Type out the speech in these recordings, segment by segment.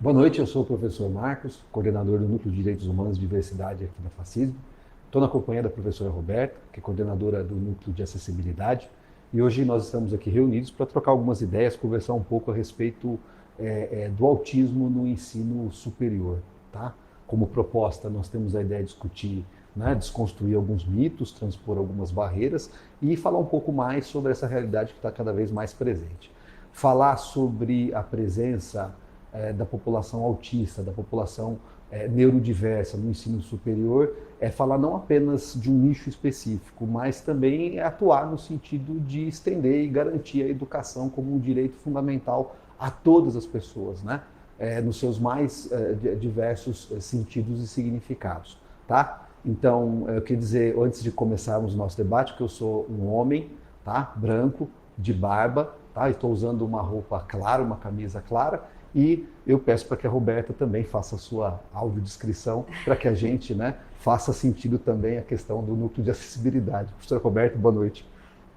Boa noite, eu sou o professor Marcos, coordenador do Núcleo de Direitos Humanos e Diversidade aqui na Fascismo. Estou na companhia da professora Roberta, que é coordenadora do Núcleo de Acessibilidade, e hoje nós estamos aqui reunidos para trocar algumas ideias, conversar um pouco a respeito do autismo no ensino superior. Tá? Como proposta, nós temos a ideia de discutir, né, desconstruir alguns mitos, transpor algumas barreiras e falar um pouco mais sobre essa realidade que está cada vez mais presente. Falar sobre a presença da população autista, da população neurodiversa no ensino superior, é falar não apenas de um nicho específico, mas também é atuar no sentido de estender e garantir a educação como um direito fundamental a todas as pessoas, né? Nos seus mais diversos sentidos e significados, tá? Então, eu queria dizer, antes de começarmos o nosso debate, que eu sou um homem, tá? Branco, de barba, tá? Estou usando uma roupa clara, uma camisa clara, e eu peço para que a Roberta também faça a sua audiodescrição, para que a gente, né, faça sentido também a questão do núcleo de acessibilidade. Professora Roberta, boa noite.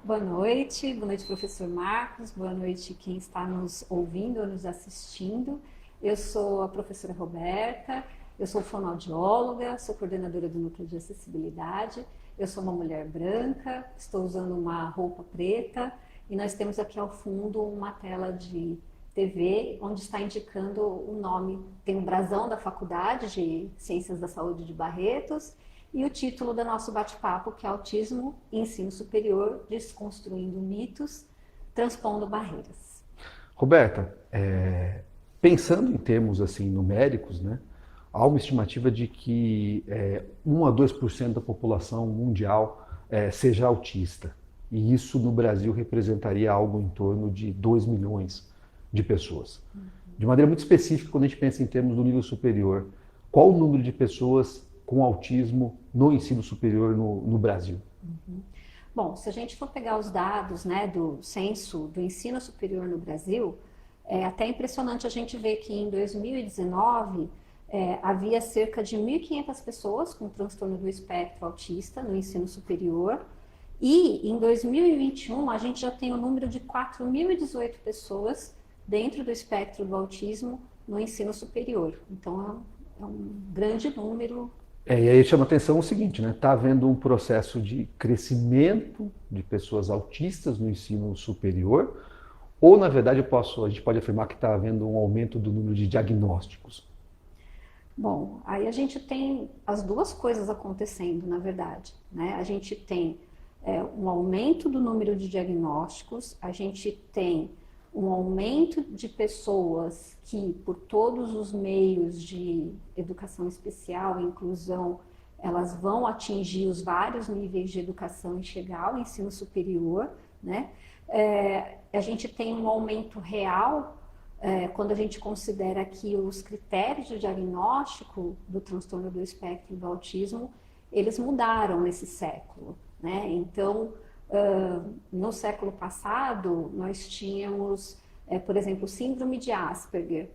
Boa noite, professor Marcos, boa noite quem está nos ouvindo ou nos assistindo. Eu sou a professora Roberta, eu sou fonoaudióloga, sou coordenadora do Núcleo de Acessibilidade, eu sou uma mulher branca, estou usando uma roupa preta e nós temos aqui ao fundo uma tela de TV, onde está indicando o nome, tem um brasão da Faculdade de Ciências da Saúde de Barretos e o título do nosso bate-papo, que é Autismo e Ensino Superior, Desconstruindo Mitos, Transpondo Barreiras. Roberta, pensando em termos assim numéricos, né, há uma estimativa de que 1 a 2% da população mundial seja autista. E isso no Brasil representaria algo em torno de 2 milhões de pessoas. De maneira muito específica, quando a gente pensa em termos do nível superior, qual o número de pessoas com autismo no ensino superior no Brasil? Bom, se a gente for pegar os dados, né, do censo do ensino superior no Brasil, é até impressionante a gente ver que em 2019 havia cerca de 1.500 pessoas com transtorno do espectro autista no ensino superior, e em 2021 a gente já tem o número de 4.018 pessoas dentro do espectro do autismo no ensino superior. Então é um grande número. E aí chama atenção o seguinte, né? Está havendo um processo de crescimento de pessoas autistas no ensino superior, ou na verdade a gente pode afirmar que está havendo um aumento do número de diagnósticos? Bom, aí a gente tem as duas coisas acontecendo, na verdade, né? A gente tem um aumento do número de diagnósticos, a gente tem um aumento de pessoas que, por todos os meios de educação especial e inclusão, elas vão atingir os vários níveis de educação e chegar ao ensino superior, né? A gente tem um aumento real quando a gente considera que os critérios de diagnóstico do transtorno do espectro do autismo, eles mudaram nesse século, né? Então, no século passado, nós tínhamos, por exemplo, síndrome de Asperger,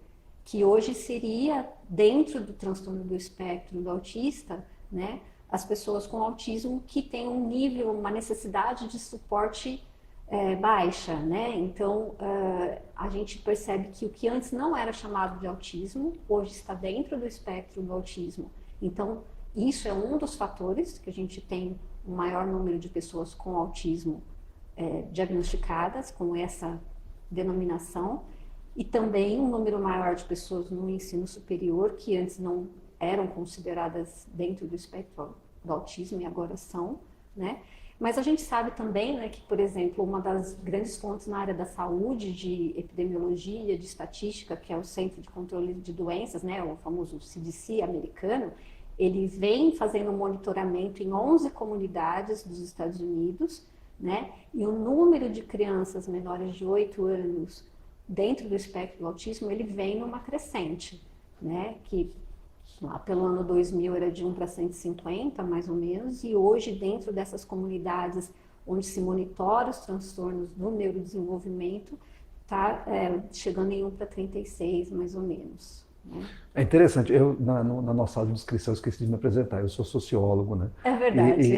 que hoje seria, dentro do transtorno do espectro do autista, né, as pessoas com autismo que têm um nível, uma necessidade de suporte baixa, né? Então, a gente percebe que o que antes não era chamado de autismo, hoje está dentro do espectro do autismo. Então, isso é um dos fatores que a gente tem um maior número de pessoas com autismo diagnosticadas com essa denominação, e também um número maior de pessoas no ensino superior que antes não eram consideradas dentro do espectro do autismo e agora são, né? Mas a gente sabe também, né, que, por exemplo, uma das grandes fontes na área da saúde, de epidemiologia, de estatística, que é o Centro de Controle de Doenças, né, o famoso CDC americano, ele vem fazendo um monitoramento em 11 comunidades dos Estados Unidos, né? E o número de crianças menores de 8 anos dentro do espectro do autismo, ele vem numa crescente, né? Que lá pelo ano 2000 era de 1 para 150, mais ou menos, e hoje dentro dessas comunidades onde se monitora os transtornos do neurodesenvolvimento, está chegando em 1 para 36, mais ou menos. É interessante, eu na nossa audiodescrição esqueci de me apresentar, eu sou sociólogo, né? É verdade.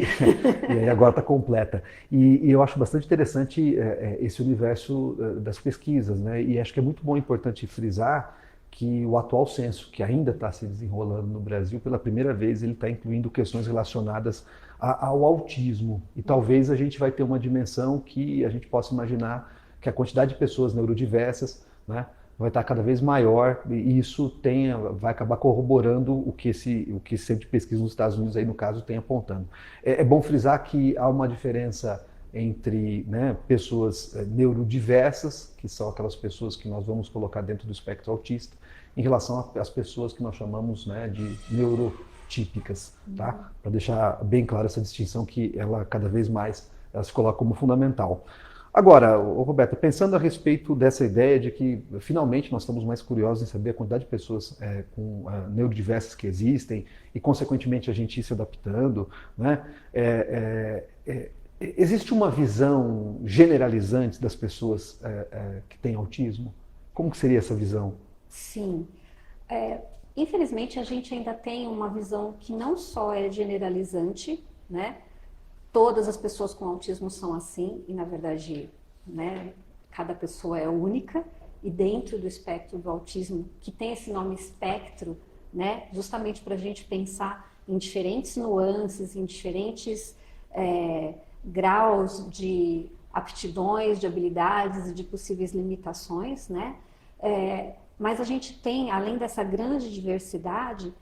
E aí agora está completa. E eu acho bastante interessante esse universo das pesquisas, né? E acho que é muito bom e importante frisar que o atual censo, que ainda está se desenrolando no Brasil, pela primeira vez ele está incluindo questões relacionadas ao autismo. E talvez a gente vai ter uma dimensão que a gente possa imaginar que a quantidade de pessoas neurodiversas, né, vai estar cada vez maior, e isso vai acabar corroborando o que esse centro de pesquisa nos Estados Unidos, aí, no caso, tem apontando. É bom frisar que há uma diferença entre, né, pessoas neurodiversas, que são aquelas pessoas que nós vamos colocar dentro do espectro autista, em relação às pessoas que nós chamamos, né, de neurotípicas, tá? Para deixar bem clara essa distinção que ela cada vez mais ela se coloca como fundamental. Agora, Roberta, pensando a respeito dessa ideia de que finalmente nós estamos mais curiosos em saber a quantidade de pessoas com neurodiversas que existem e, consequentemente, a gente ir se adaptando, né? Existe uma visão generalizante das pessoas que têm autismo? Como que seria essa visão? Sim. Infelizmente, a gente ainda tem uma visão que não só é generalizante, né? Todas as pessoas com autismo são assim, e na verdade, né, cada pessoa é única, e dentro do espectro do autismo, que tem esse nome espectro, né, justamente para a gente pensar em diferentes nuances, em diferentes graus de aptidões, de habilidades e de possíveis limitações, né? Mas a gente tem, além dessa grande diversidade,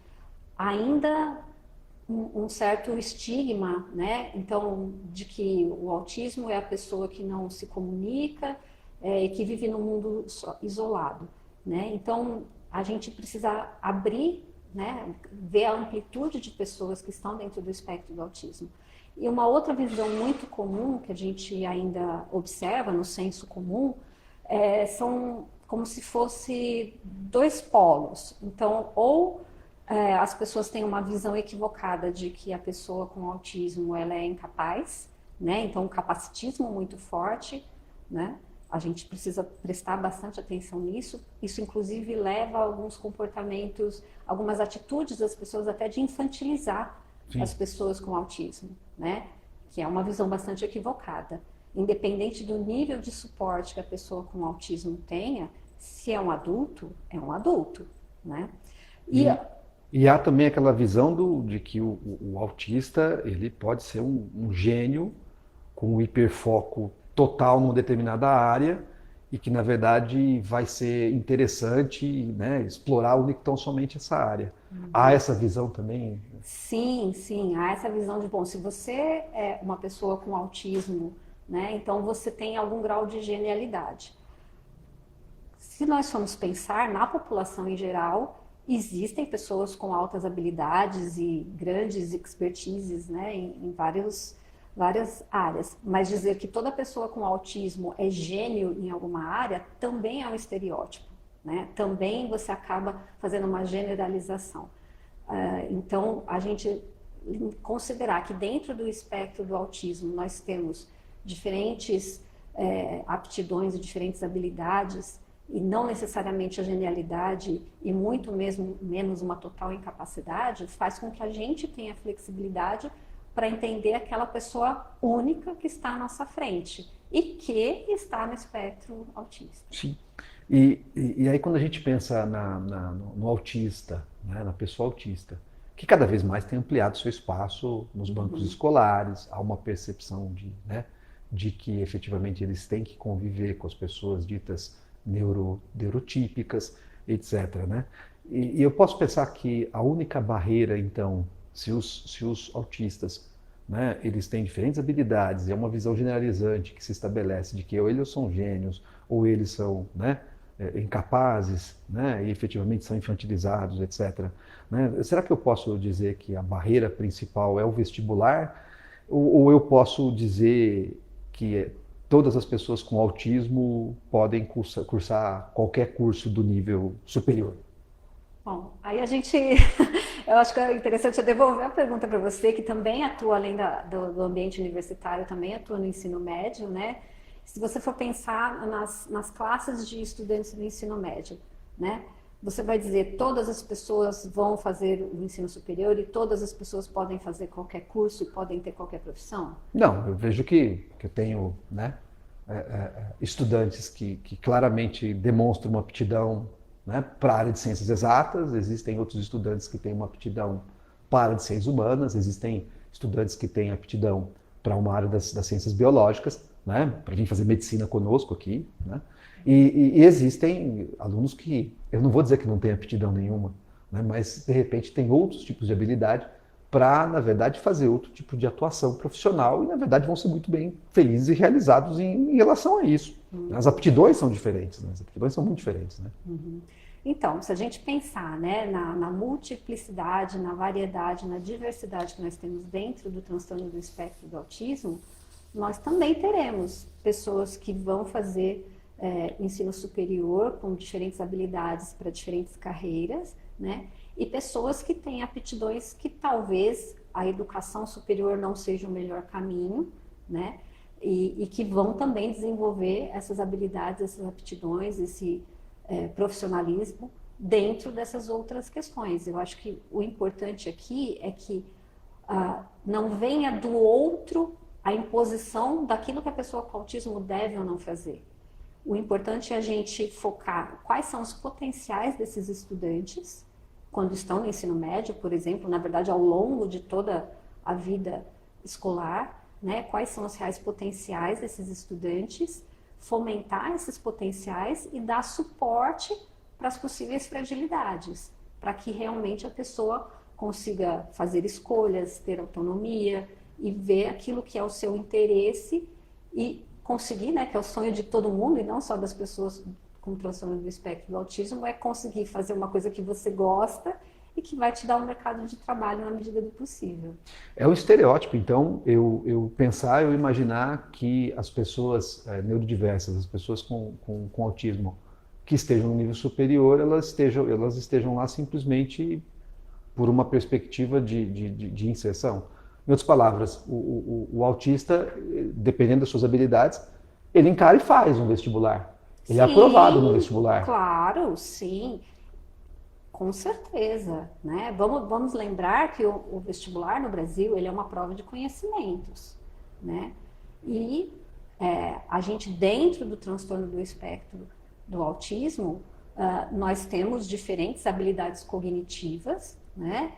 ainda um certo estigma, né? Então, de que o autismo é a pessoa que não se comunica e que vive num mundo isolado, né? Então, a gente precisa abrir, né? Ver a amplitude de pessoas que estão dentro do espectro do autismo. E uma outra visão muito comum que a gente ainda observa no senso comum são como se fosse dois polos. Então, ou as pessoas têm uma visão equivocada de que a pessoa com autismo ela é incapaz, né? Então, um capacitismo muito forte, né? A gente precisa prestar bastante atenção nisso. Isso, inclusive, leva a alguns comportamentos, algumas atitudes das pessoas até de infantilizar Sim. as pessoas com autismo, né? Que é uma visão bastante equivocada. Independente do nível de suporte que a pessoa com autismo tenha, se é um adulto, né? E há também aquela visão de que o autista ele pode ser um gênio com um hiperfoco total numa determinada área e que, na verdade, vai ser interessante, né, explorar tão somente essa área. Há essa visão também? Sim, sim. Há essa visão de, bom, se você é uma pessoa com autismo, né, então você tem algum grau de genialidade. Se nós formos pensar na população em geral, existem pessoas com altas habilidades e grandes expertises, né, em várias áreas, mas dizer que toda pessoa com autismo é gênio em alguma área também é um estereótipo, né? Também você acaba fazendo uma generalização. Então, a gente considerar que dentro do espectro do autismo nós temos diferentes aptidões e diferentes habilidades, e não necessariamente a genialidade e muito menos uma total incapacidade, faz com que a gente tenha flexibilidade para entender aquela pessoa única que está à nossa frente e que está no espectro autista. Sim. E aí quando a gente pensa no autista, né, na pessoa autista, que cada vez mais tem ampliado seu espaço nos bancos escolares, há uma percepção de que efetivamente eles têm que conviver com as pessoas ditas neurotípicas, etc. Né? E eu posso pensar que a única barreira, então, se os autistas, né, eles têm diferentes habilidades, é uma visão generalizante que se estabelece de que ou eles são gênios, ou eles são, né, incapazes, né, e efetivamente são infantilizados, etc. Né? Será que eu posso dizer que a barreira principal é o vestibular? Ou eu posso dizer que todas as pessoas com autismo podem cursar qualquer curso do nível superior? Bom, aí eu acho que é interessante eu devolver a pergunta para você, que também atua, além do ambiente universitário, também atua no ensino médio, né? Se você for pensar nas classes de estudantes do ensino médio, né? Você vai dizer todas as pessoas vão fazer o ensino superior e todas as pessoas podem fazer qualquer curso e podem ter qualquer profissão? Não, eu vejo que eu tenho, né, estudantes que claramente demonstram uma aptidão, né, para a área de ciências exatas, existem outros estudantes que têm uma aptidão para a área de ciências humanas, existem estudantes que têm aptidão para uma área das ciências biológicas, né, para vir fazer medicina conosco aqui, né, e existem alunos que, eu não vou dizer que não têm aptidão nenhuma, né, mas de repente tem outros tipos de habilidade para, na verdade, fazer outro tipo de atuação profissional e, na verdade, vão ser muito bem felizes e realizados em relação a isso. As aptidões são diferentes, né? As aptidões são muito diferentes, né? Então, se a gente pensar, né, na multiplicidade, na variedade, na diversidade que nós temos dentro do transtorno do espectro do autismo, nós também teremos pessoas que vão fazer ensino superior com diferentes habilidades para diferentes carreiras, né? E pessoas que têm aptidões que talvez a educação superior não seja o melhor caminho, né? E que vão também desenvolver essas habilidades, essas aptidões, esse profissionalismo dentro dessas outras questões. Eu acho que o importante aqui é que não venha do outro a imposição daquilo que a pessoa com autismo deve ou não fazer. O importante é a gente focar quais são os potenciais desses estudantes quando estão no ensino médio, por exemplo, na verdade, ao longo de toda a vida escolar, né? Quais são os reais potenciais desses estudantes, fomentar esses potenciais e dar suporte para as possíveis fragilidades, para que realmente a pessoa consiga fazer escolhas, ter autonomia e ver aquilo que é o seu interesse e conseguir, né, que é o sonho de todo mundo e não só das pessoas com transtorno do espectro do autismo, é conseguir fazer uma coisa que você gosta e que vai te dar um mercado de trabalho na medida do possível. É um estereótipo, então, eu imaginar que as pessoas neurodiversas, as pessoas com autismo que estejam no nível superior, elas estejam lá simplesmente por uma perspectiva de inserção. Em outras palavras, o autista, dependendo das suas habilidades, ele encara e faz um vestibular. Ele é aprovado no vestibular. Claro, sim. Com certeza, né? Vamos lembrar que o vestibular no Brasil, ele é uma prova de conhecimentos, né? E a gente, dentro do transtorno do espectro do autismo, nós temos diferentes habilidades cognitivas, né?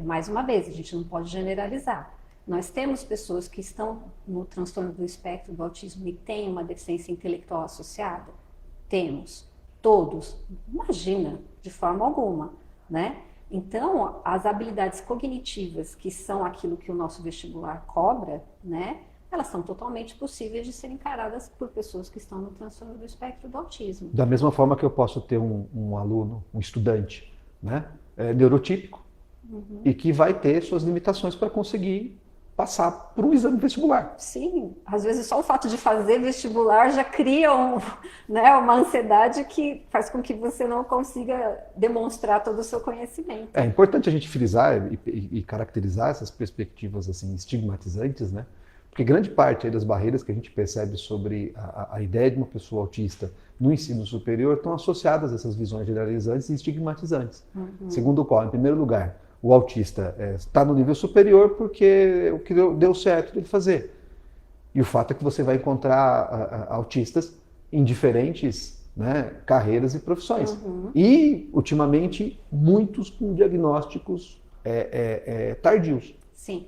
Mais uma vez, a gente não pode generalizar. Nós temos pessoas que estão no transtorno do espectro do autismo e têm uma deficiência intelectual associada? Temos. Todos. Imagina, de forma alguma, né? Então, as habilidades cognitivas, que são aquilo que o nosso vestibular cobra, né? Elas são totalmente possíveis de serem encaradas por pessoas que estão no transtorno do espectro do autismo. Da mesma forma que eu posso ter um aluno, um estudante, né? Neurotípico, e que vai ter suas limitações para conseguir passar por um exame vestibular. Sim, às vezes só o fato de fazer vestibular já cria uma ansiedade que faz com que você não consiga demonstrar todo o seu conhecimento. É importante a gente frisar e caracterizar essas perspectivas assim, estigmatizantes, né? Porque grande parte aí das barreiras que a gente percebe sobre a ideia de uma pessoa autista no ensino superior estão associadas a essas visões generalizantes e estigmatizantes. Segundo o qual, em primeiro lugar, o autista está no nível superior porque é o que deu certo dele fazer. E o fato é que você vai encontrar autistas em diferentes, né, carreiras e profissões. E, ultimamente, muitos com diagnósticos tardios. Sim.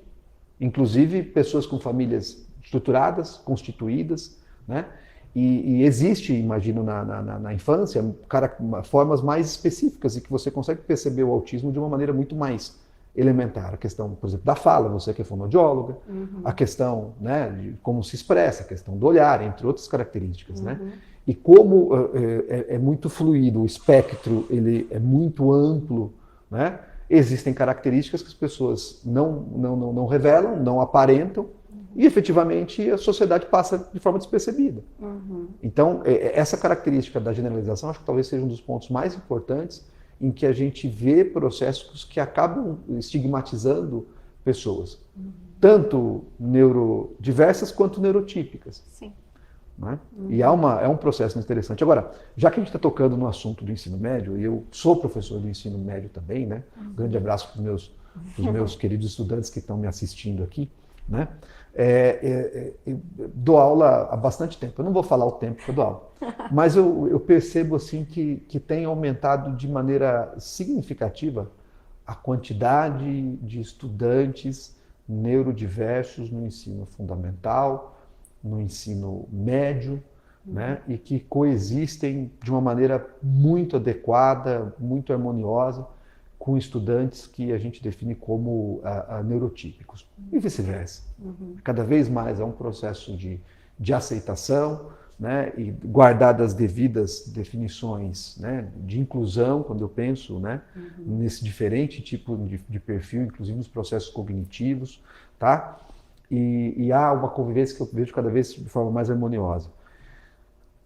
Inclusive pessoas com famílias estruturadas, constituídas, né? E existe, imagino, na infância, formas mais específicas e que você consegue perceber o autismo de uma maneira muito mais elementar. A questão, por exemplo, da fala, você que é fonoaudióloga, a questão, né, de como se expressa, a questão do olhar, entre outras características, né? E como é muito fluido, o espectro ele é muito amplo, né? Existem características que as pessoas não revelam, não aparentam, e efetivamente a sociedade passa de forma despercebida. Então, essa característica da generalização, acho que talvez seja um dos pontos mais importantes em que a gente vê processos que acabam estigmatizando pessoas, tanto neurodiversas quanto neurotípicas. Sim. Né? E é um processo interessante. Agora, já que a gente está tocando no assunto do ensino médio, e eu sou professor do ensino médio também, né? Um grande abraço para os meus queridos estudantes que estão me assistindo aqui. né? Eu dou aula há bastante tempo. Eu não vou falar o tempo que eu dou aula, mas eu percebo assim que tem aumentado de maneira significativa a quantidade de estudantes neurodiversos no ensino fundamental, no ensino médio, né? E que coexistem de uma maneira muito adequada, muito harmoniosa, com estudantes que a gente define como neurotípicos, e vice-versa. Cada vez mais é um processo de aceitação, né, e guardadas as devidas definições, né, de inclusão, quando eu penso, né, nesse diferente tipo de perfil, inclusive nos processos cognitivos, tá? E há uma convivência que eu vejo cada vez de forma mais harmoniosa.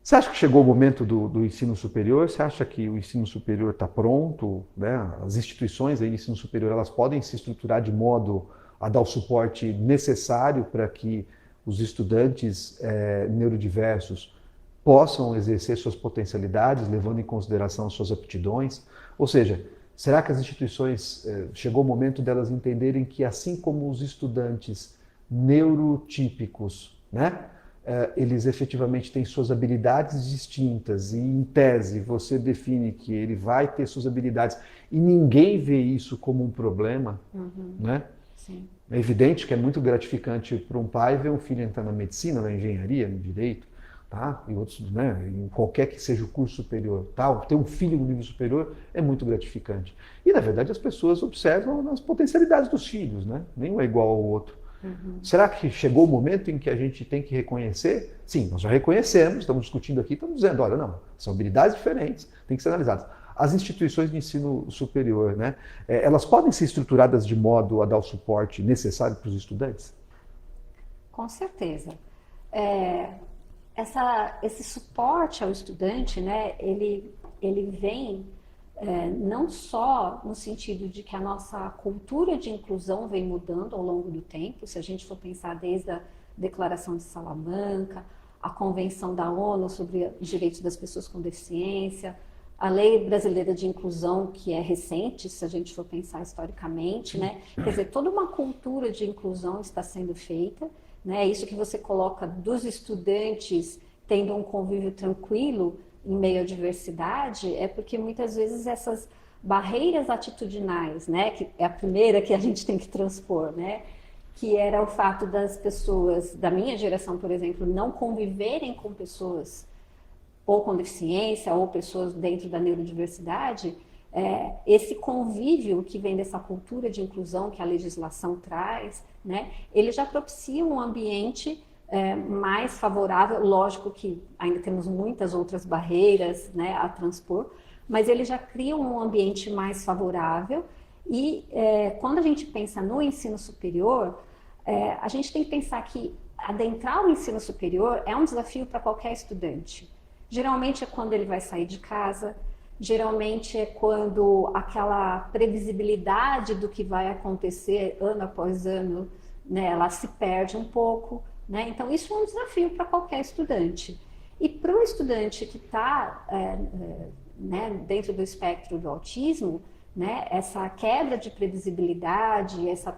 Você acha que chegou o momento do ensino superior? Você acha que o ensino superior está pronto? Né? As instituições de ensino superior elas podem se estruturar de modo a dar o suporte necessário para que os estudantes neurodiversos possam exercer suas potencialidades, levando em consideração suas aptidões? Ou seja, será que as instituições, chegou o momento delas entenderem que assim como os estudantes neurotípicos, né? Eles efetivamente têm suas habilidades distintas e, em tese, você define que ele vai ter suas habilidades e ninguém vê isso como um problema, né? Sim. É evidente que é muito gratificante para um pai ver um filho entrar na medicina, na engenharia, no direito, tá? E outros, né? Em qualquer que seja o curso superior, tá? Ter um filho no nível superior é muito gratificante. E, na verdade, as pessoas observam as potencialidades dos filhos, né? Nenhum é igual ao outro. Será que chegou o momento em que a gente tem que reconhecer? Sim, nós já reconhecemos, estamos discutindo aqui, estamos dizendo, olha, não, são habilidades diferentes, têm que ser analisadas. As instituições de ensino superior, né, elas podem ser estruturadas de modo a dar o suporte necessário para os estudantes? Com certeza. Esse suporte ao estudante, né, ele vem não só no sentido de que a nossa cultura de inclusão vem mudando ao longo do tempo, se a gente for pensar desde a Declaração de Salamanca, a Convenção da ONU sobre os Direitos das Pessoas com Deficiência, a Lei Brasileira de Inclusão, que é recente, se a gente for pensar historicamente, né? Quer dizer, toda uma cultura de inclusão está sendo feita, né? Isso que você coloca dos estudantes tendo um convívio tranquilo em meio à diversidade, é porque muitas vezes essas barreiras atitudinais, né, que é a primeira que a gente tem que transpor, né, que era o fato das pessoas da minha geração, por exemplo, não conviverem com pessoas ou com deficiência ou pessoas dentro da neurodiversidade, esse convívio que vem dessa cultura de inclusão que a legislação traz, né, ele já propicia um ambiente mais favorável. Lógico que ainda temos muitas outras barreiras, né, a transpor, mas ele já cria um ambiente mais favorável e quando a gente pensa no ensino superior, a gente tem que pensar que adentrar o ensino superior é um desafio para qualquer estudante. Geralmente é quando ele vai sair de casa, geralmente é quando aquela previsibilidade do que vai acontecer ano após ano, né, ela se perde um pouco. Né? Então, isso é um desafio para qualquer estudante. E para o estudante que está né, dentro do espectro do autismo, né, essa quebra de previsibilidade,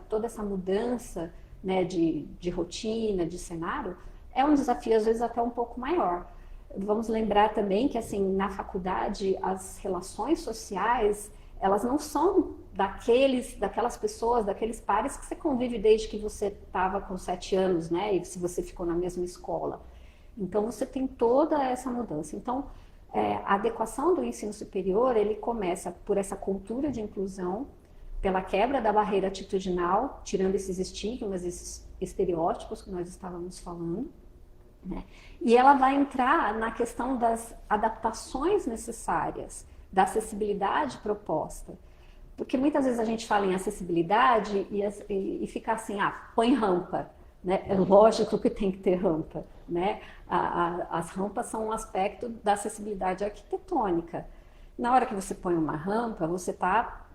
toda essa mudança, né, de rotina, de cenário, é um desafio, às vezes, até um pouco maior. Vamos lembrar também que, assim, na faculdade, as relações sociais, elas não são daquelas pessoas, daqueles pares que você convive desde que você estava com 7 anos, né? E se você ficou na mesma escola. Então, você tem toda essa mudança. Então, a adequação do ensino superior, ele começa por essa cultura de inclusão, pela quebra da barreira atitudinal, tirando esses estigmas, esses estereótipos que nós estávamos falando, né? E ela vai entrar na questão das adaptações necessárias, da acessibilidade proposta. Porque muitas vezes a gente fala em acessibilidade e fica assim, põe rampa, né? É lógico que tem que ter rampa, né? As rampas são um aspecto da acessibilidade arquitetônica. Na hora que você põe uma rampa, você está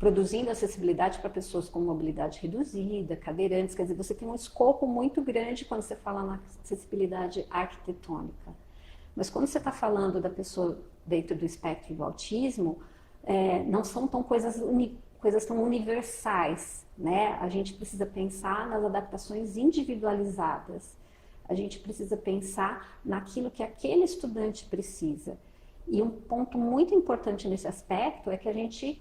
produzindo acessibilidade para pessoas com mobilidade reduzida, cadeirantes, quer dizer, você tem um escopo muito grande quando você fala na acessibilidade arquitetônica. Mas quando você está falando da pessoa dentro do espectro do autismo, não são tão coisas coisas tão universais, né? A gente precisa pensar nas adaptações individualizadas. A gente precisa pensar naquilo que aquele estudante precisa. E um ponto muito importante nesse aspecto é que a gente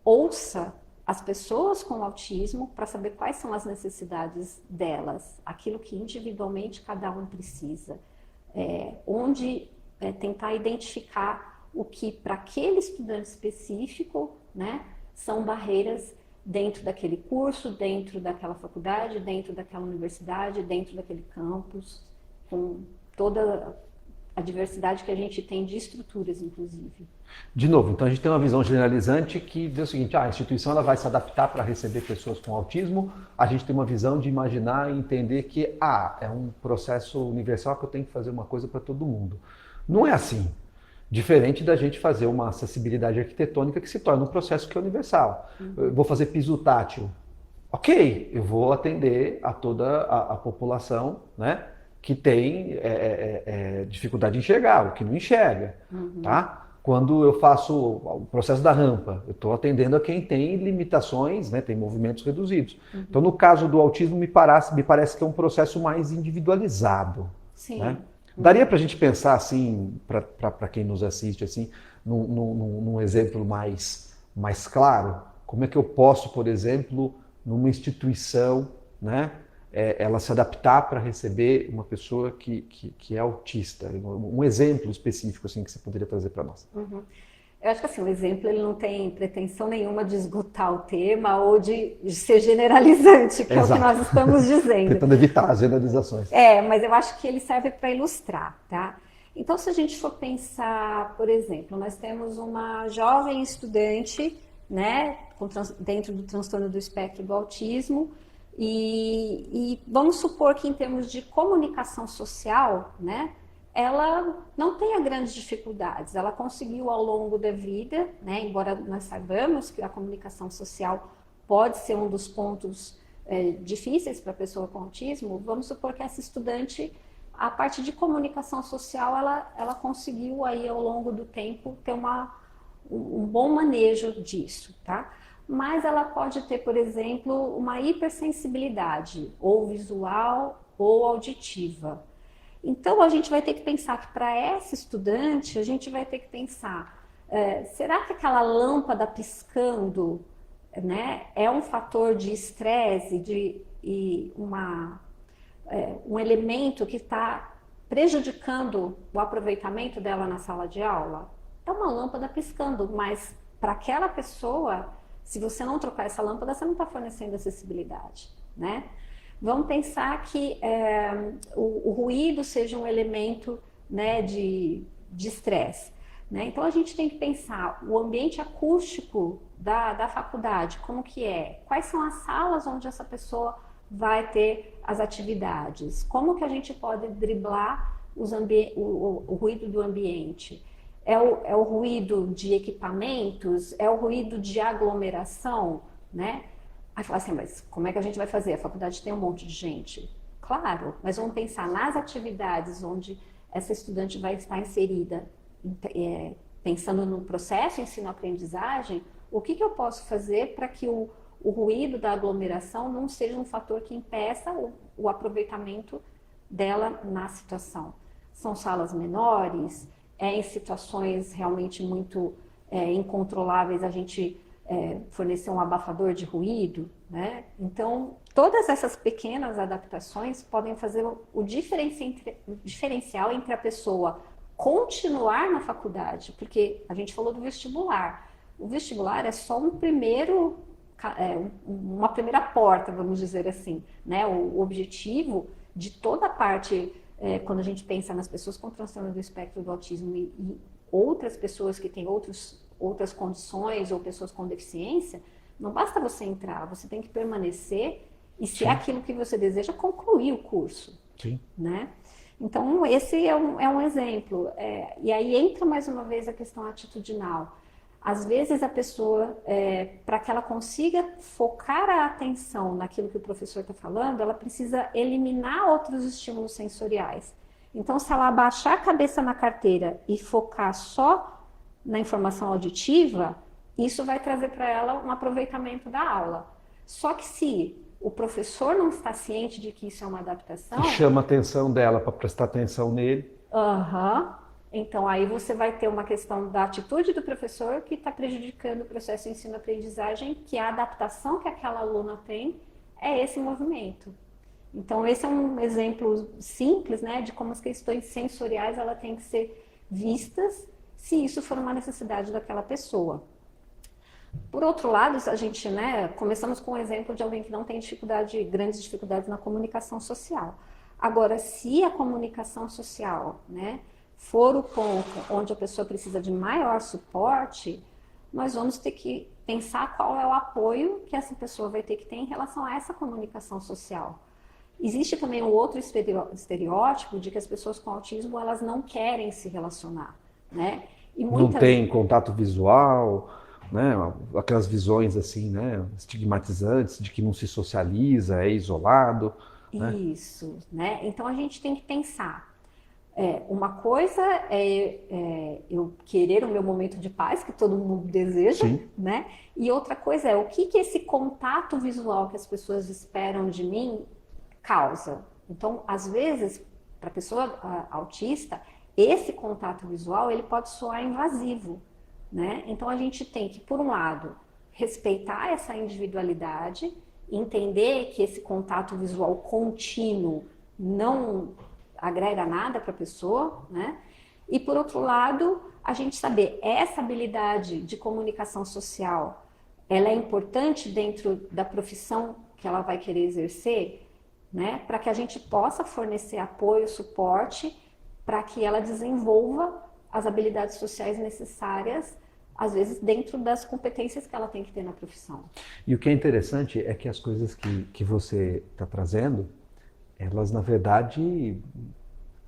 ouça as pessoas com autismo para saber quais são as necessidades delas, aquilo que individualmente cada um precisa, tentar identificar o que para aquele estudante específico, né, são barreiras dentro daquele curso, dentro daquela faculdade, dentro daquela universidade, dentro daquele campus, com toda a diversidade que a gente tem de estruturas, inclusive. De novo, então a gente tem uma visão generalizante que diz o seguinte, a instituição ela vai se adaptar para receber pessoas com autismo, a gente tem uma visão de imaginar e entender que é um processo universal que eu tenho que fazer uma coisa para todo mundo. Não é assim. Diferente da gente fazer uma acessibilidade arquitetônica que se torna um processo que é universal. Eu vou fazer piso tátil. Ok, eu vou atender a toda a população, né, que tem dificuldade de enxergar, o que não enxerga. Tá? Quando eu faço o processo da rampa, eu estou atendendo a quem tem limitações, né, tem movimentos reduzidos. Então, no caso do autismo, me parece que é um processo mais individualizado. Sim. Né? Daria para a gente pensar, assim, para quem nos assiste, assim, num exemplo mais claro? Como é que eu posso, por exemplo, numa instituição, né, ela se adaptar para receber uma pessoa que é autista? Um exemplo específico assim, que você poderia trazer para nós. Eu acho que assim, o exemplo ele não tem pretensão nenhuma de esgotar o tema ou de ser generalizante, que Exato. É o que nós estamos dizendo. Tentando evitar as generalizações. Mas eu acho que ele serve para ilustrar, tá? Então, se a gente for pensar, por exemplo, nós temos uma jovem estudante, né, dentro do transtorno do espectro do autismo, e vamos supor que em termos de comunicação social, né, ela não tenha grandes dificuldades, ela conseguiu ao longo da vida, né, embora nós saibamos que a comunicação social pode ser um dos pontos difíceis para a pessoa com autismo, vamos supor que essa estudante, a parte de comunicação social, ela conseguiu aí ao longo do tempo ter um bom manejo disso, tá? Mas ela pode ter, por exemplo, uma hipersensibilidade, ou visual ou auditiva. Então, a gente vai ter que pensar que para essa estudante, a gente vai ter que pensar, será que aquela lâmpada piscando, né, é um fator de estresse e um elemento que está prejudicando o aproveitamento dela na sala de aula? É uma lâmpada piscando, mas para aquela pessoa, se você não trocar essa lâmpada, você não está fornecendo acessibilidade, né? Vamos pensar que o ruído seja um elemento, né, de estresse. Né? Então, a gente tem que pensar o ambiente acústico da faculdade, como que é? Quais são as salas onde essa pessoa vai ter as atividades? Como que a gente pode driblar o ruído do ambiente? É o ruído de equipamentos? É o ruído de aglomeração? Né? Aí fala assim, mas como é que a gente vai fazer? A faculdade tem um monte de gente. Claro, mas vamos pensar nas atividades onde essa estudante vai estar inserida, pensando no processo ensino-aprendizagem, o que eu posso fazer para que o ruído da aglomeração não seja um fator que impeça o aproveitamento dela na situação. São salas menores, em situações realmente muito incontroláveis, a gente fornecer um abafador de ruído, né? Então, todas essas pequenas adaptações podem fazer o diferencial entre a pessoa continuar na faculdade, porque a gente falou do vestibular. O vestibular é só uma primeira porta, vamos dizer assim, né? O objetivo de toda a parte, quando a gente pensa nas pessoas com transtorno do espectro do autismo e outras pessoas que têm outras condições ou pessoas com deficiência, não basta você entrar, você tem que permanecer e, se é aquilo que você deseja, concluir o curso. Sim. Né? Então, esse é um exemplo. E aí entra mais uma vez a questão atitudinal. Às vezes a pessoa, para que ela consiga focar a atenção naquilo que o professor está falando, ela precisa eliminar outros estímulos sensoriais. Então, se ela abaixar a cabeça na carteira e focar só na informação auditiva, isso vai trazer para ela um aproveitamento da aula. Só que se o professor não está ciente de que isso é uma adaptação... E chama a atenção dela para prestar atenção nele. Então aí você vai ter uma questão da atitude do professor que está prejudicando o processo de ensino-aprendizagem, que a adaptação que aquela aluna tem é esse movimento. Então esse é um exemplo simples, né, de como as questões sensoriais ela tem que ser vistas se isso for uma necessidade daquela pessoa. Por outro lado, a gente, né, começamos com o exemplo de alguém que não tem grandes dificuldades na comunicação social. Agora, se a comunicação social, né, for o ponto onde a pessoa precisa de maior suporte, nós vamos ter que pensar qual é o apoio que essa pessoa vai ter que ter em relação a essa comunicação social. Existe também um outro estereótipo de que as pessoas com autismo elas não querem se relacionar, né? E não tem contato visual, né? Aquelas visões assim, né, estigmatizantes de que não se socializa, é isolado. Isso, né? Então a gente tem que pensar. Uma coisa é eu querer o meu momento de paz, que todo mundo deseja, Sim. né? E outra coisa é o que esse contato visual que as pessoas esperam de mim causa. Então, às vezes, para a pessoa autista, esse contato visual ele pode soar invasivo, né? Então a gente tem que, por um lado, respeitar essa individualidade, entender que esse contato visual contínuo não agrega nada para a pessoa, né? E por outro lado, a gente saber essa habilidade de comunicação social, ela é importante dentro da profissão que ela vai querer exercer, né? Para que a gente possa fornecer apoio, suporte, para que ela desenvolva as habilidades sociais necessárias, às vezes dentro das competências que ela tem que ter na profissão. E o que é interessante é que as coisas que você está trazendo, elas na verdade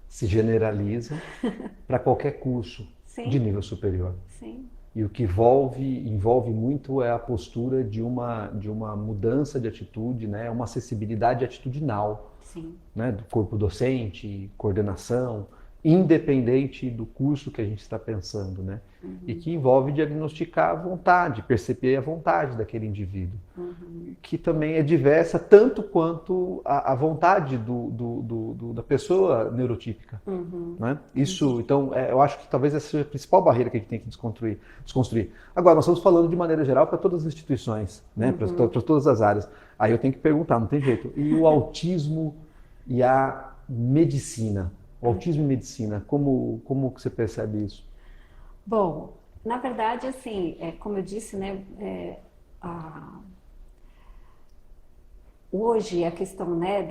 se generalizam para qualquer curso Sim. de nível superior. Sim. E o que envolve muito é a postura de uma mudança de atitude, né? Uma acessibilidade atitudinal. Sim. Né? Do corpo docente, coordenação, independente do curso que a gente está pensando, né? Uhum. E que envolve diagnosticar a vontade, perceber a vontade daquele indivíduo, que também é diversa tanto quanto a vontade da pessoa neurotípica. Né? Isso, então, eu acho que talvez essa seja a principal barreira que a gente tem que desconstruir. Agora, nós estamos falando de maneira geral para todas as instituições, né? Para todas as áreas. Aí eu tenho que perguntar, não tem jeito. E o autismo e a medicina? O autismo e medicina, como que você percebe isso? Bom, na verdade, assim, como eu disse, né, hoje a questão, né,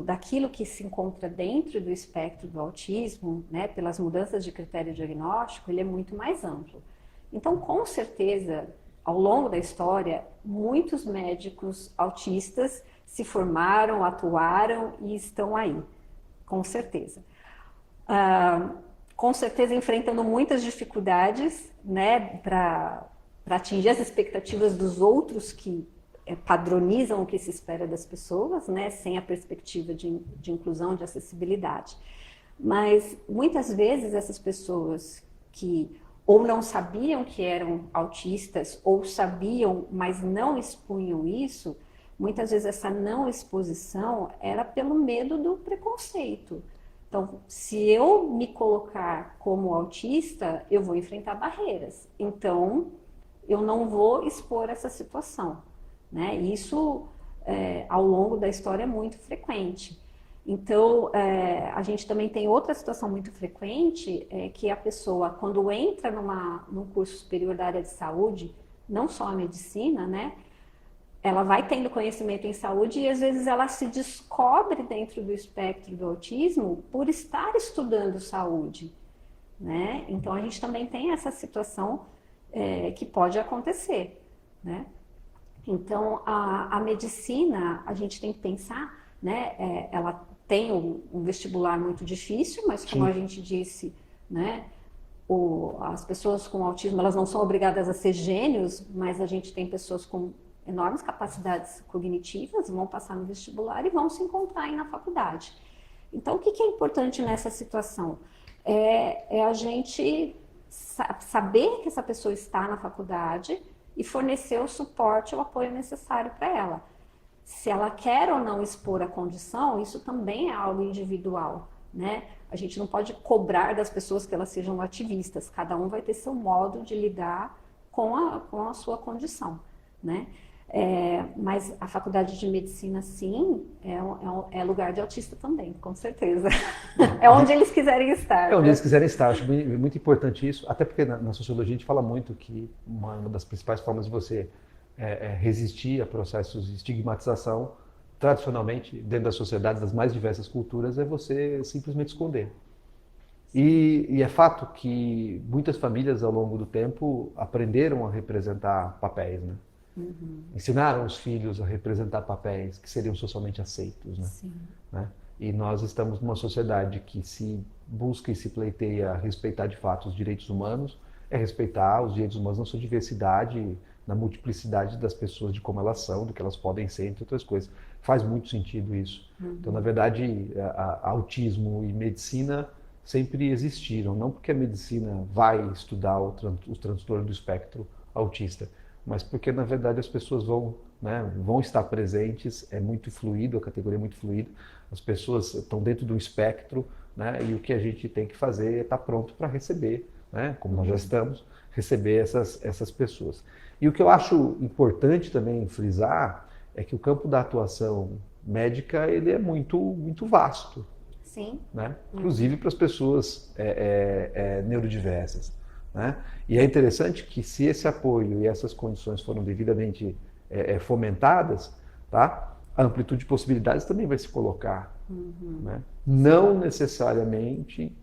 daquilo que se encontra dentro do espectro do autismo, né, pelas mudanças de critério diagnóstico, ele é muito mais amplo. Então, com certeza, ao longo da história, muitos médicos autistas se formaram, atuaram e estão aí, com certeza. Com certeza enfrentando muitas dificuldades, né, para atingir as expectativas dos outros que padronizam o que se espera das pessoas, né, sem a perspectiva de inclusão, de acessibilidade. Mas muitas vezes essas pessoas que ou não sabiam que eram autistas, ou sabiam, mas não expunham isso, muitas vezes essa não exposição era pelo medo do preconceito. Então, se eu me colocar como autista, eu vou enfrentar barreiras. Então, eu não vou expor essa situação, né? Isso, ao longo da história, é muito frequente. Então, a gente também tem outra situação muito frequente, que a pessoa, quando entra num curso superior da área de saúde, não só a medicina, né? Ela vai tendo conhecimento em saúde e às vezes ela se descobre dentro do espectro do autismo por estar estudando saúde, né? Então a gente também tem essa situação que pode acontecer, né? Então a medicina, a gente tem que pensar, né? Ela tem um vestibular muito difícil, mas como a gente disse, né? As pessoas com autismo, elas não são obrigadas a ser gênios, mas a gente tem pessoas com enormes capacidades cognitivas, vão passar no vestibular e vão se encontrar aí na faculdade. Então, o que é importante nessa situação? É a gente saber que essa pessoa está na faculdade e fornecer o suporte, o apoio necessário para ela. Se ela quer ou não expor a condição, isso também é algo individual, né? A gente não pode cobrar das pessoas que elas sejam ativistas, cada um vai ter seu modo de lidar com a sua condição, né? Mas a faculdade de medicina, sim, é lugar de autista também, com certeza. É onde eles quiserem estar. É onde eles quiserem estar. Acho muito importante isso, até porque na sociologia a gente fala muito que uma das principais formas de você resistir a processos de estigmatização, tradicionalmente, dentro das sociedades das mais diversas culturas, é você simplesmente esconder. E é fato que muitas famílias, ao longo do tempo, aprenderam a representar papéis, né? Uhum. Ensinaram os filhos a representar papéis que seriam socialmente aceitos, né? Sim. Né? E nós estamos numa sociedade que se busca e se pleiteia respeitar de fato os direitos humanos, respeitar os direitos humanos na sua diversidade, na multiplicidade das pessoas, de como elas são, do que elas podem ser, entre outras coisas. Faz muito sentido isso. Uhum. Então, na verdade, autismo e medicina sempre existiram, não porque a medicina vai estudar o transtorno do espectro autista, mas porque, na verdade, as pessoas vão estar presentes, é muito fluido, a categoria é muito fluida, as pessoas estão dentro do espectro, né, e o que a gente tem que fazer é estar pronto para receber, né, como nós já estamos, receber essas pessoas. E o que eu acho importante também frisar é que o campo da atuação médica ele é muito vasto. Sim. Né? Inclusive para as pessoas neurodiversas. Né? E é interessante que se esse apoio e essas condições foram devidamente fomentadas, tá? A amplitude de possibilidades também vai se colocar. Uhum. Né? Não necessariamente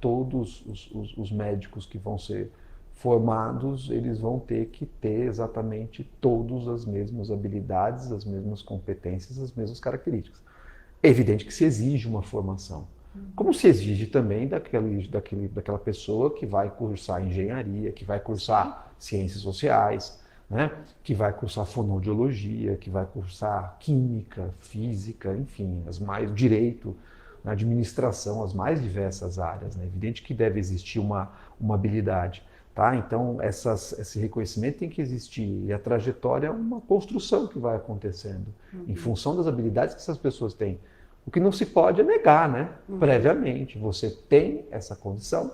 todos os médicos que vão ser formados, eles vão ter que ter exatamente todas as mesmas habilidades, as mesmas competências, as mesmas características. É evidente que se exige uma formação, como se exige também daquela pessoa que vai cursar engenharia, que vai cursar ciências sociais, né? Que vai cursar fonoaudiologia, que vai cursar química, física, enfim, direito, administração, as mais diversas áreas. Né? É evidente que deve existir uma habilidade. Tá? Então, esse reconhecimento tem que existir, e a trajetória é uma construção que vai acontecendo, em função das habilidades que essas pessoas têm. O que não se pode é negar, né? Previamente. Você tem essa condição,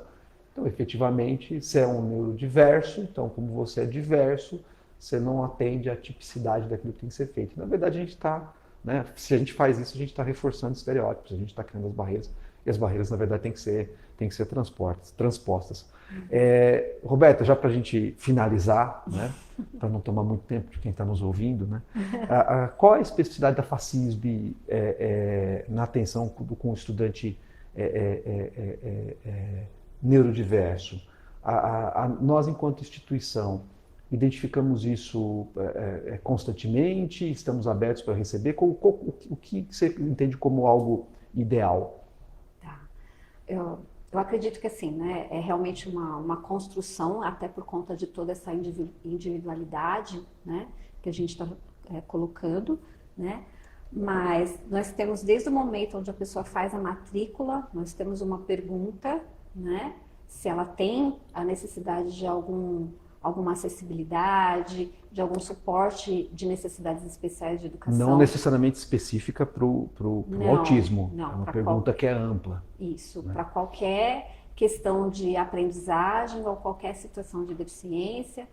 então, efetivamente, você é um neurodiverso, então, como você é diverso, você não atende à tipicidade daquilo que tem que ser feito. Na verdade, a gente está, né? Se a gente faz isso, a gente está reforçando estereótipos, a gente está criando as barreiras, e as barreiras, na verdade, têm que ser transpostas. Roberta, já para a gente finalizar, né, para não tomar muito tempo de quem está nos ouvindo, né, qual a especificidade da FACISB na atenção com o estudante neurodiverso? Nós, enquanto instituição, identificamos isso constantemente, estamos abertos para receber? O que você entende como algo ideal? Tá. Eu acredito que assim, né, é realmente uma construção, até por conta de toda essa individualidade, né, que a gente está colocando, né, mas nós temos desde o momento onde a pessoa faz a matrícula, nós temos uma pergunta, né, se ela tem a necessidade de alguma acessibilidade, de algum suporte de necessidades especiais de educação. Não necessariamente específica para o autismo. Não, é uma pergunta que é ampla. Isso, né? Para qualquer questão de aprendizagem ou qualquer situação de deficiência.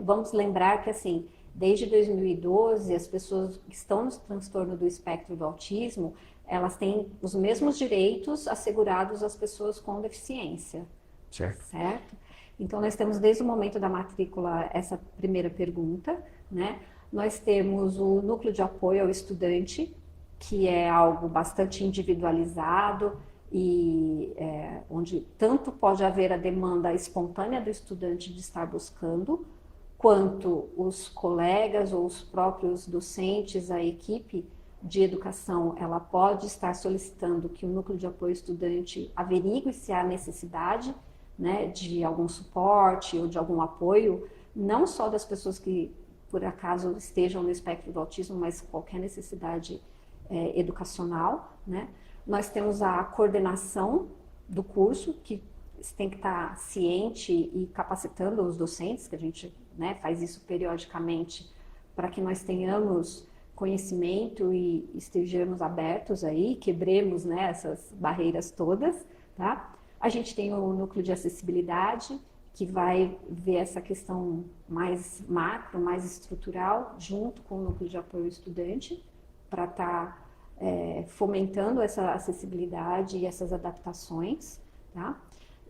Vamos lembrar que, assim, desde 2012, as pessoas que estão no transtorno do espectro do autismo, elas têm os mesmos direitos assegurados às pessoas com deficiência. Certo? Então, nós temos desde o momento da matrícula essa primeira pergunta, né? Nós temos o núcleo de apoio ao estudante, que é algo bastante individualizado e onde tanto pode haver a demanda espontânea do estudante de estar buscando, quanto os colegas ou os próprios docentes, a equipe de educação, ela pode estar solicitando que o núcleo de apoio ao estudante averigue se há necessidade, né, de algum suporte ou de algum apoio, não só das pessoas que, por acaso, estejam no espectro do autismo, mas qualquer necessidade educacional, né? Nós temos a coordenação do curso, que você tem que estar ciente e capacitando os docentes, que a gente, né, faz isso periodicamente, para que nós tenhamos conhecimento e estejamos abertos aí, quebremos, né, essas barreiras todas, tá? A gente tem o núcleo de acessibilidade, que vai ver essa questão mais macro, mais estrutural, junto com o núcleo de apoio ao estudante, para estar fomentando essa acessibilidade e essas adaptações, tá?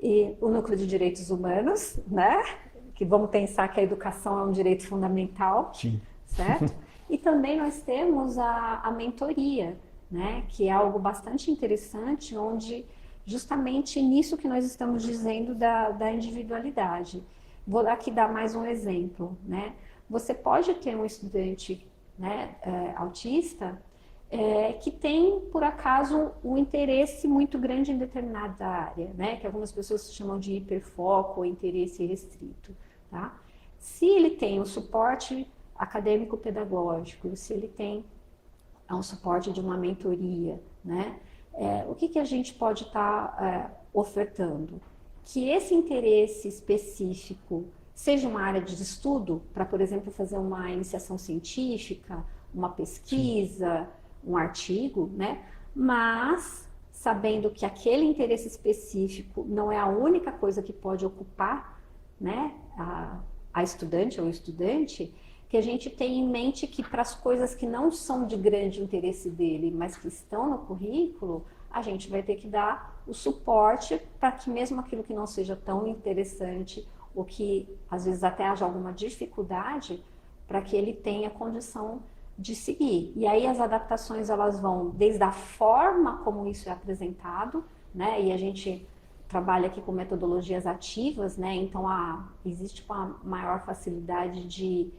E o núcleo de direitos humanos, né? Que vamos pensar que a educação é um direito fundamental, Sim. certo? E também nós temos a mentoria, né? Que é algo bastante interessante, onde justamente nisso que nós estamos dizendo da individualidade. Vou aqui dar mais um exemplo, né? Você pode ter um estudante, né, autista, que tem, por acaso, um interesse muito grande em determinada área, né? Que algumas pessoas chamam de hiperfoco ou interesse restrito, tá? Se ele tem um suporte acadêmico-pedagógico, se ele tem um suporte de uma mentoria, né? O que a gente pode estar ofertando? Que esse interesse específico seja uma área de estudo, para, por exemplo, fazer uma iniciação científica, uma pesquisa, um artigo, né? Mas sabendo que aquele interesse específico não é a única coisa que pode ocupar, né, a estudante ou o estudante, que a gente tem em mente que para as coisas que não são de grande interesse dele, mas que estão no currículo, a gente vai ter que dar o suporte para que mesmo aquilo que não seja tão interessante, ou que às vezes até haja alguma dificuldade, para que ele tenha condição de seguir. E aí as adaptações, elas vão desde a forma como isso é apresentado, né? E a gente trabalha aqui com metodologias ativas, né? Então existe uma maior facilidade de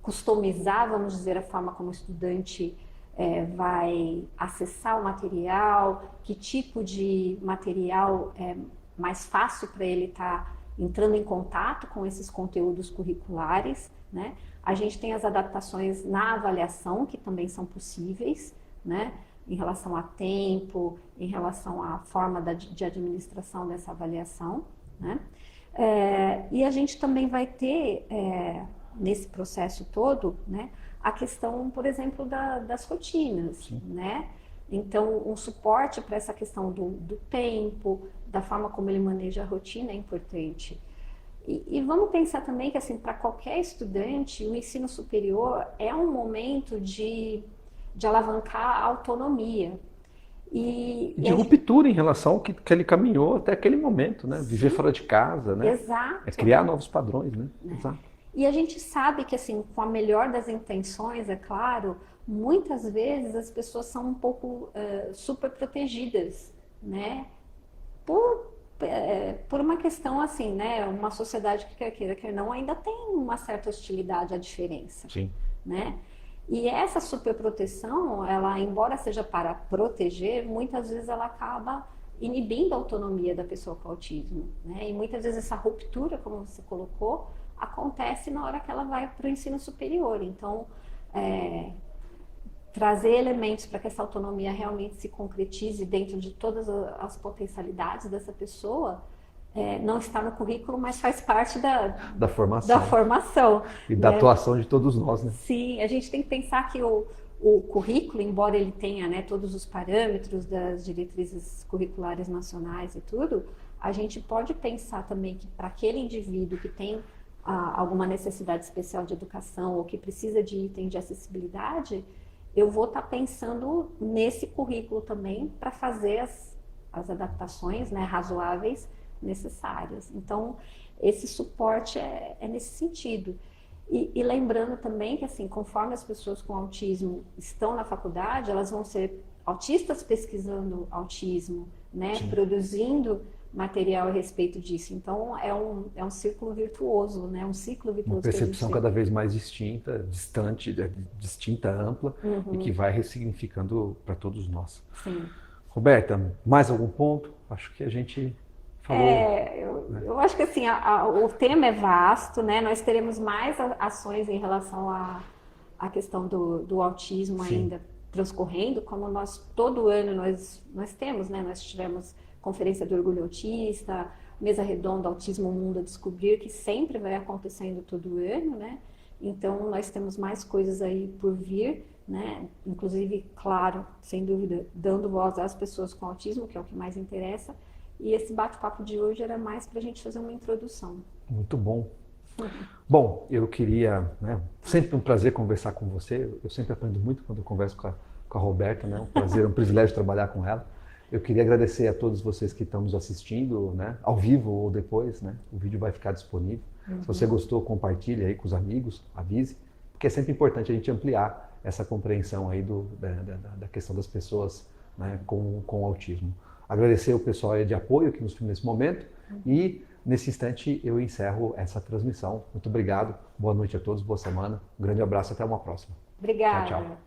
customizar, vamos dizer, a forma como o estudante vai acessar o material, que tipo de material é mais fácil para ele estar entrando em contato com esses conteúdos curriculares, né? A gente tem as adaptações na avaliação, que também são possíveis, né? Em relação a tempo, em relação à forma de administração dessa avaliação, né? E a gente também vai ter, nesse processo todo, né, a questão, por exemplo, das rotinas, né? Então, um suporte para essa questão do tempo, da forma como ele maneja a rotina é importante. E vamos pensar também que, assim, para qualquer estudante, o ensino superior é um momento de alavancar a autonomia. De ruptura em relação ao que ele caminhou até aquele momento, né? Viver fora de casa, né? Exato. Criar novos padrões, né? Exato. E a gente sabe que, assim, com a melhor das intenções, é claro, muitas vezes as pessoas são um pouco super protegidas, né? Por uma questão assim, né? Uma sociedade que quer queira, quer não, ainda tem uma certa hostilidade à diferença. Sim. Né? E essa superproteção, ela, embora seja para proteger, muitas vezes ela acaba inibindo a autonomia da pessoa com autismo, né? E muitas vezes essa ruptura, como você colocou, acontece na hora que ela vai para o ensino superior. Então, trazer elementos para que essa autonomia realmente se concretize dentro de todas as potencialidades dessa pessoa, não está no currículo, mas faz parte da formação. Da formação. E da atuação de todos nós, né? Sim, a gente tem que pensar que o currículo, embora ele tenha, né, todos os parâmetros das diretrizes curriculares nacionais e tudo, a gente pode pensar também que para aquele indivíduo que tem alguma necessidade especial de educação ou que precisa de item de acessibilidade, eu vou estar pensando nesse currículo também para fazer as adaptações, né, razoáveis necessárias. Então, esse suporte é nesse sentido. E lembrando também que, assim, conforme as pessoas com autismo estão na faculdade, elas vão ser autistas pesquisando autismo, né, produzindo material a respeito disso. Então, é um círculo virtuoso, né? Um ciclo virtuoso. Uma percepção cada vez mais distinta, distinta, ampla, e que vai ressignificando para todos nós. Sim. Roberta, mais algum ponto? Acho que a gente falou. Eu acho que assim, o tema é vasto, né? Nós teremos mais ações em relação à questão do autismo ainda transcorrendo, como todo ano nós temos, né? Nós tivemos Conferência do Orgulho Autista, mesa redonda Autismo Mundo a Descobrir, que sempre vai acontecendo todo ano, né? Então, nós temos mais coisas aí por vir, né? Inclusive, claro, sem dúvida, dando voz às pessoas com autismo, que é o que mais interessa. E esse bate-papo de hoje era mais para a gente fazer uma introdução. Muito bom. Bom, eu queria, né, sempre um prazer conversar com você. Eu sempre aprendo muito quando eu converso com a Roberta, né? Um prazer, um privilégio trabalhar com ela. Eu queria agradecer a todos vocês que estão nos assistindo, né, ao vivo ou depois, né? O vídeo vai ficar disponível. Se você gostou, compartilhe aí com os amigos, avise, porque é sempre importante a gente ampliar essa compreensão aí da questão das pessoas, né, com autismo. Agradecer o pessoal aí de apoio que nos viu nesse momento e nesse instante eu encerro essa transmissão. Muito obrigado, boa noite a todos, boa semana, um grande abraço, até uma próxima. Obrigada. Tchau, tchau.